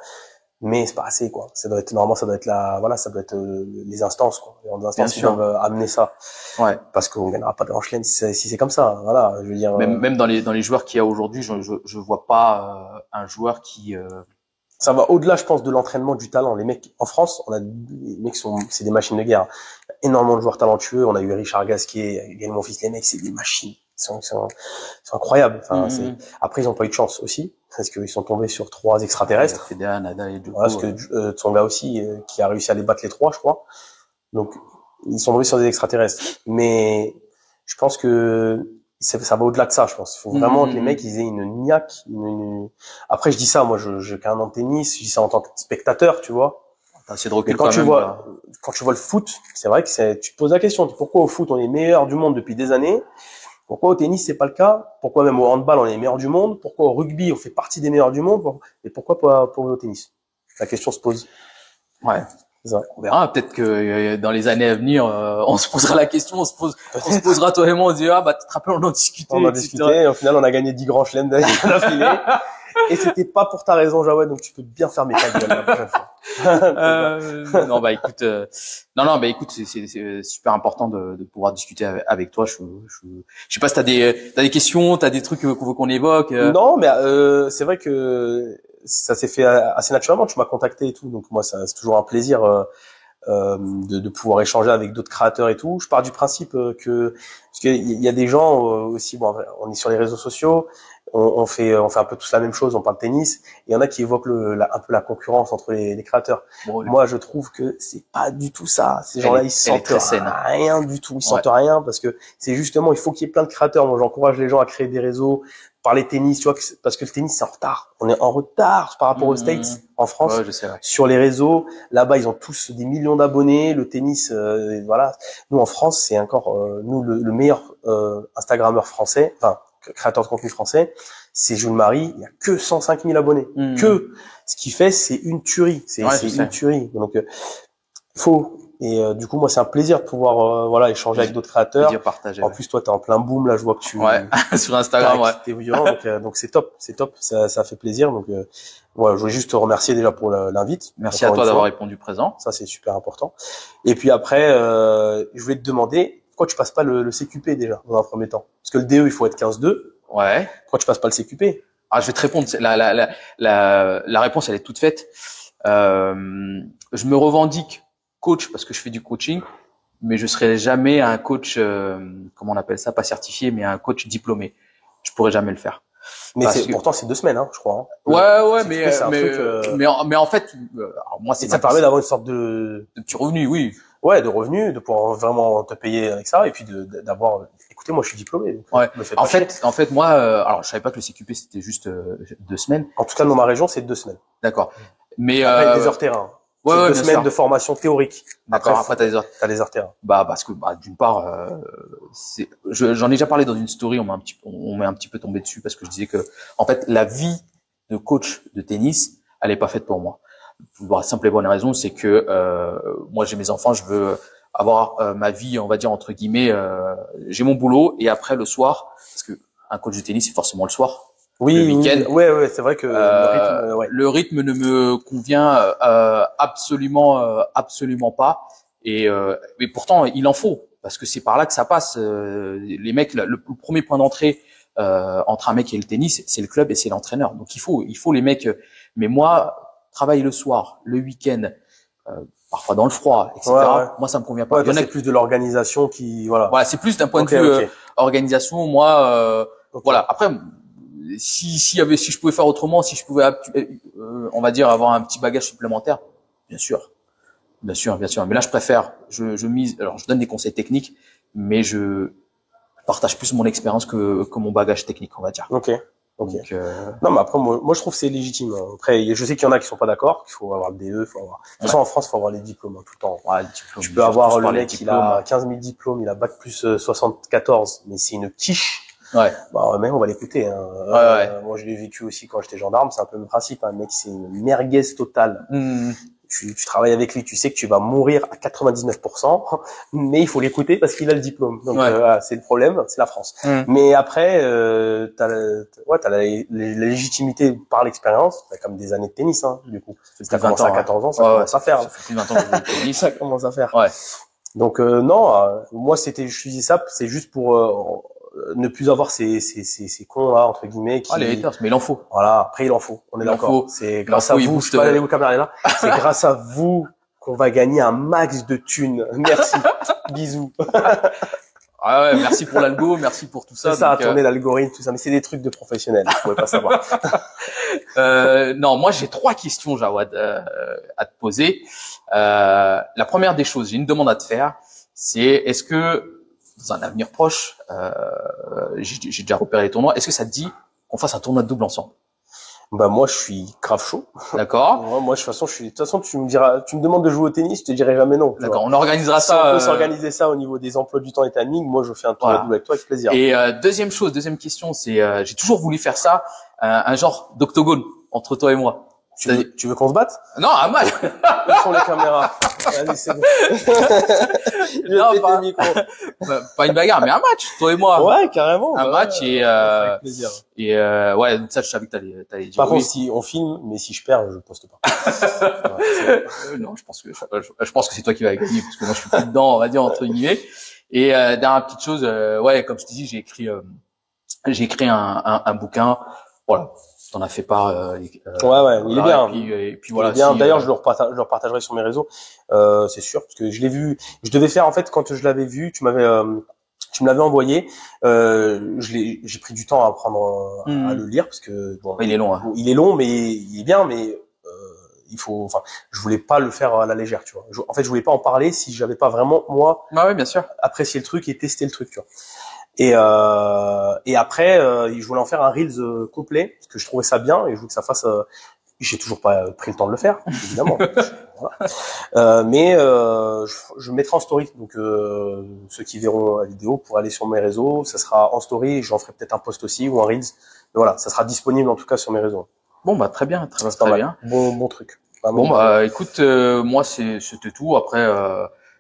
Mais c'est pas assez, quoi. Ça doit être les instances, quoi. Les instances qui doivent amener ça. Ouais. Parce qu'on gagnera pas de grand chelem si c'est comme ça. Voilà. Je veux dire. Même dans les joueurs qu'il y a aujourd'hui, je vois pas un joueur qui. Ça va au-delà, je pense, de l'entraînement, du talent. Les mecs en France, les mecs c'est des machines de guerre. Il y a énormément de joueurs talentueux. On a eu Richard Gasquet, Gaël Monfils. Les mecs, c'est des machines. C'est incroyable. Enfin, Après, ils ont pas eu de chance aussi, parce qu'ils sont tombés sur 3 extraterrestres. Federer, Nadal et Djokovic. Voilà, parce que Tsonga aussi, qui a réussi à les battre les 3, je crois. Donc, ils sont tombés sur des extraterrestres. Mais je pense que ça va au-delà de ça, je pense. Il faut vraiment que les mecs, ils aient une niaque. Après, je dis ça, moi, j'ai qu'un an de tennis, je dis ça en tant que spectateur, tu vois. C'est de recul quand tu vois le foot, c'est vrai que tu te poses la question, pourquoi au foot on est meilleur du monde depuis des années? Pourquoi au tennis c'est pas le cas? Pourquoi même au handball on est les meilleurs du monde? Pourquoi au rugby on fait partie des meilleurs du monde? Et pourquoi pas pour le tennis? La question se pose. Ouais. C'est ça. On verra. Peut-être que dans les années à venir, on se posera la question, on se posera toi et moi, on se dira, tu te rappelles, on en discutait. On a discuté, et au final on a gagné 10 grands chelems d'affilée. Et c'était pas pour ta raison, Jawed, donc tu peux bien fermer ta gueule la prochaine fois. Non, écoute, c'est super important de pouvoir discuter avec toi. Je sais pas si t'as des questions, t'as des trucs qu'on évoque. Non, mais c'est vrai que ça s'est fait assez naturellement. Tu m'as contacté et tout, donc moi c'est toujours un plaisir de pouvoir échanger avec d'autres créateurs et tout. Je pars du principe parce qu'il y a des gens aussi. Bon, on est sur les réseaux sociaux. On fait un peu tous la même chose, on parle de tennis. Il y en a qui évoquent un peu la concurrence entre les créateurs. Bon, moi, je trouve que c'est pas du tout ça. Ces gens-là, ils sentent rien du tout. Ils sentent rien parce que c'est justement, il faut qu'il y ait plein de créateurs. Moi, j'encourage les gens à créer des réseaux, parler tennis, tu vois, parce que le tennis, c'est en retard. On est en retard par rapport aux States, en France. Ouais, je sais, ouais. Sur les réseaux, là-bas, ils ont tous des millions d'abonnés. Le tennis, voilà. Nous, en France, c'est encore, nous, le meilleur Instagrammeur français, enfin, créateur de contenu français, c'est Jules Marie, il y a que 105 000 abonnés. Que ce qu'il fait, c'est une tuerie. C'est une tuerie. Donc, Et du coup, moi, c'est un plaisir de pouvoir échanger avec d'autres créateurs. Partager, en plus, toi, t'es en plein boom. Là, je vois que tu sur Instagram, t'es violent. Donc c'est top. Ça fait plaisir. Donc je voulais juste te remercier déjà pour l'invite. Merci à toi d'avoir répondu présent. Ça, c'est super important. Et puis après, je voulais te demander pourquoi tu passes pas le CQP déjà dans un premier temps, parce que le DE il faut être 15-2. Ouais. Pourquoi tu passes pas le CQP? Ah, je vais te répondre. La réponse, elle est toute faite. Je me revendique coach parce que je fais du coaching, mais je serai jamais un coach, comment on appelle ça, pas certifié, mais un coach diplômé. Je pourrais jamais le faire. Mais pourtant c'est 2 semaines, hein, je crois. Hein. Ouais, mais en fait, moi, ça permet d'avoir une sorte de petit revenu, oui. de revenus, de pouvoir vraiment te payer avec ça, et puis d'avoir. Écoutez, moi, je suis diplômé. Donc, Ouais. me fais pas En fait, moi, alors je savais pas que le CQP c'était juste 2 semaines. En tout cas, dans ma région, c'est 2 semaines. D'accord. Mais Après, des heures terrain. ouais, C'est ouais, 2 bien semaines sûr. de formation théorique. D'accord. Après, t'as des heures. T'as les heures terrain. Bah parce que d'une part, j'en ai déjà parlé dans une story, on m'est un petit peu tombé dessus parce que je disais que en fait la vie de coach de tennis, elle est pas faite pour moi. Pour la simple et bonne raison, c'est que moi j'ai mes enfants, je veux avoir ma vie, on va dire entre guillemets, j'ai mon boulot et après le soir, parce que un coach de tennis c'est forcément le soir. Oui, le week-end. ouais, c'est vrai que le rythme ne me convient absolument pas. Mais pourtant, il en faut parce que c'est par là que ça passe. Les mecs, le premier point d'entrée entre un mec et le tennis, c'est le club et c'est l'entraîneur. Donc il faut les mecs. Mais moi, travailler le soir, le week-end, parfois dans le froid, etc. Ouais. Moi, ça me convient pas. Ouais, c'est plus de l'organisation qui, voilà. Voilà, c'est plus d'un point de vue organisation. Moi, voilà. Après. Si je pouvais faire autrement, si je pouvais, on va dire, avoir un petit bagage supplémentaire, bien sûr. Mais là, je préfère, je mise, alors je donne des conseils techniques, mais je partage plus mon expérience que mon bagage technique, on va dire. Ok. Donc, non, mais après, moi, je trouve que c'est légitime. Après, je sais qu'il y en a qui sont pas d'accord, qu'il faut avoir le DE, faut avoir. De toute façon, en France, faut avoir les diplômes, tout le temps. Ouais, les diplômes. Tu peux avoir le mec, il a 15 000 diplômes, il a bac plus 74, mais c'est une quiche. Ouais. Bah, même, on va l'écouter, hein. Ouais. Moi, je l'ai vécu aussi quand j'étais gendarme, c'est un peu le principe, hein. Mec, c'est une merguez totale. Tu travailles avec lui, tu sais que tu vas mourir à 99%, mais il faut l'écouter parce qu'il a le diplôme. Donc, c'est le problème, c'est la France. Mais après, t'as la légitimité par l'expérience. T'as comme des années de tennis, hein, du coup. Si t'as commencé à 14 ans, ça commence à faire. Ça fait plus de 20 ans que je joue au tennis. Ça commence à faire. Ouais. Donc, non, moi, je disais ça, c'est juste pour, ne plus avoir ces cons là entre guillemets qui les haters, mais il en faut. Voilà, après il en faut, on est d'accord. C'est grâce à vous, je peux aller où caméra là. C'est grâce à vous qu'on va gagner un max de thunes. Merci. Bisous. Ah ouais, merci pour l'algo, merci pour tout ça. C'est ça, tourner l'algorithme, tout ça, mais c'est des trucs de professionnels, vous pouvez pas savoir. Non, moi j'ai 3 questions, Jawad, à te poser. La première des choses, j'ai une demande à te faire, c'est est-ce que dans un avenir proche, j'ai déjà repéré les tournois. Est-ce que ça te dit qu'on fasse un tournoi de double ensemble? Bah moi je suis grave chaud. D'accord. Moi de toute façon tu me demandes de jouer au tennis, je te dirai jamais non. D'accord, on organisera ça. On peut s'organiser ça au niveau des emplois du temps et timing. Moi je fais un tournoi double avec toi avec plaisir. Et deuxième question, c'est j'ai toujours voulu faire ça, un genre d'octogone entre toi et moi. Tu veux qu'on se batte? Non, un match. Où sont les caméras? Allez, c'est bon. Non, pas une bagarre, mais un match, toi et moi. Ouais, carrément. Un match avec plaisir. Et ouais, ça je savais que t'allais dire. Par contre, si on filme, mais si je perds, je poste pas. Non, je pense que c'est toi qui vas gagner parce que moi je suis plus dedans, on va dire entre guillemets. Et dernière petite chose, ouais, comme je te dis, j'ai écrit un bouquin. Voilà. T'en as fait part. Ouais, il est bien. Et puis voilà. Il est bien. D'ailleurs, je le repartagerai sur mes réseaux. C'est sûr, parce que je l'ai vu. Je devais faire en fait quand je l'avais vu, tu me l'avais envoyé. J'ai pris du temps à apprendre à le lire parce que bon, il est long. Hein. Il est long, mais il est bien, mais il faut. Enfin, je voulais pas le faire à la légère, tu vois. En fait, je voulais pas en parler si j'avais pas vraiment moi. Ah oui, bien sûr. Apprécié le truc et testé le truc, tu vois. Et après, je voulais en faire un Reels complet, parce que je trouvais ça bien, et je voulais que ça fasse... j'ai toujours pas pris le temps de le faire, évidemment. Voilà. Mais je mettrai en story, donc ceux qui verront la vidéo, pour aller sur mes réseaux, ça sera en story, j'en ferai peut-être un post aussi, ou un Reels. Mais voilà, ça sera disponible en tout cas sur mes réseaux. Bon, bah très bien, très bien. Bon truc. Bon, bah écoute, moi c'était tout. Après...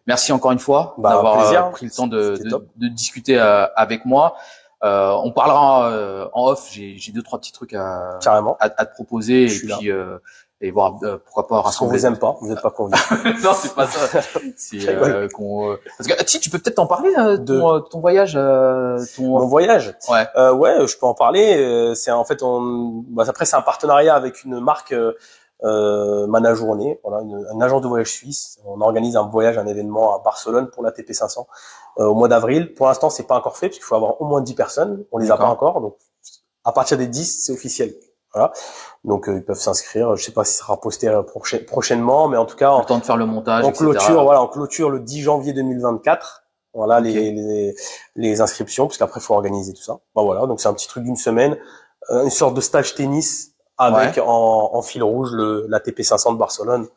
merci encore une fois d'avoir pris le temps de discuter avec moi. On parlera en off. J'ai 2-3 petits trucs à te proposer et puis et voir pourquoi pas rassembler. On vous aime pas, vous n'êtes pas convaincus. Non, c'est pas ça. C'est parce que si tu peux peut-être en parler de ton voyage. Mon voyage. Ouais. Ouais, je peux en parler. C'est en fait après c'est un partenariat avec une marque. Mana Journée, voilà, une agence de voyage suisse. On organise un événement à Barcelone pour l'ATP 500 au mois d'avril. Pour l'instant, c'est pas encore fait parce qu'il faut avoir au moins 10 personnes. On les a pas encore, donc à partir des 10, c'est officiel. Voilà. Donc ils peuvent s'inscrire. Je sais pas si ça sera posté prochainement, mais en tout cas, Le temps de faire le montage, en etc. clôture, voilà, en clôture le 10 janvier 2024. Voilà les inscriptions, parce qu'après faut organiser tout ça. Bon voilà, donc c'est un petit truc d'une semaine, une sorte de stage tennis avec en fil rouge l'ATP 500 de Barcelone.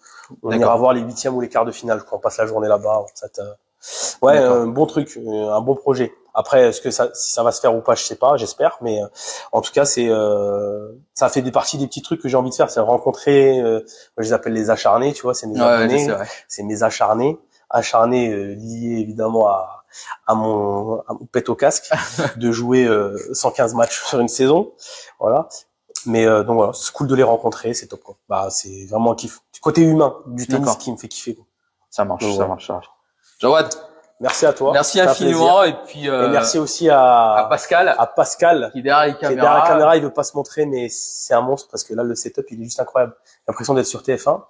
On ira voir les huitièmes ou les quarts de finale. On passe la journée là-bas. Ouais, un bon truc, un bon projet. Après, est-ce que si ça va se faire ou pas, je sais pas, j'espère. Mais en tout cas, ça fait partie des petits trucs que j'ai envie de faire. C'est rencontrer, moi je les appelle les acharnés, tu vois, c'est mes abonnés, c'est mes acharnés liés évidemment à mon pet au casque de jouer 115 matchs sur une saison, voilà. Mais donc voilà, c'est cool de les rencontrer, c'est top quoi. Bah c'est vraiment un kiff. Du côté humain du tennis qui me fait kiffer quoi. Ça marche, ça marche. Jawad, merci à toi. Merci infiniment et puis et merci aussi à Pascal. Qui est derrière la caméra, il veut pas se montrer mais c'est un monstre parce que là le setup il est juste incroyable. J'ai l'impression d'être sur TF1.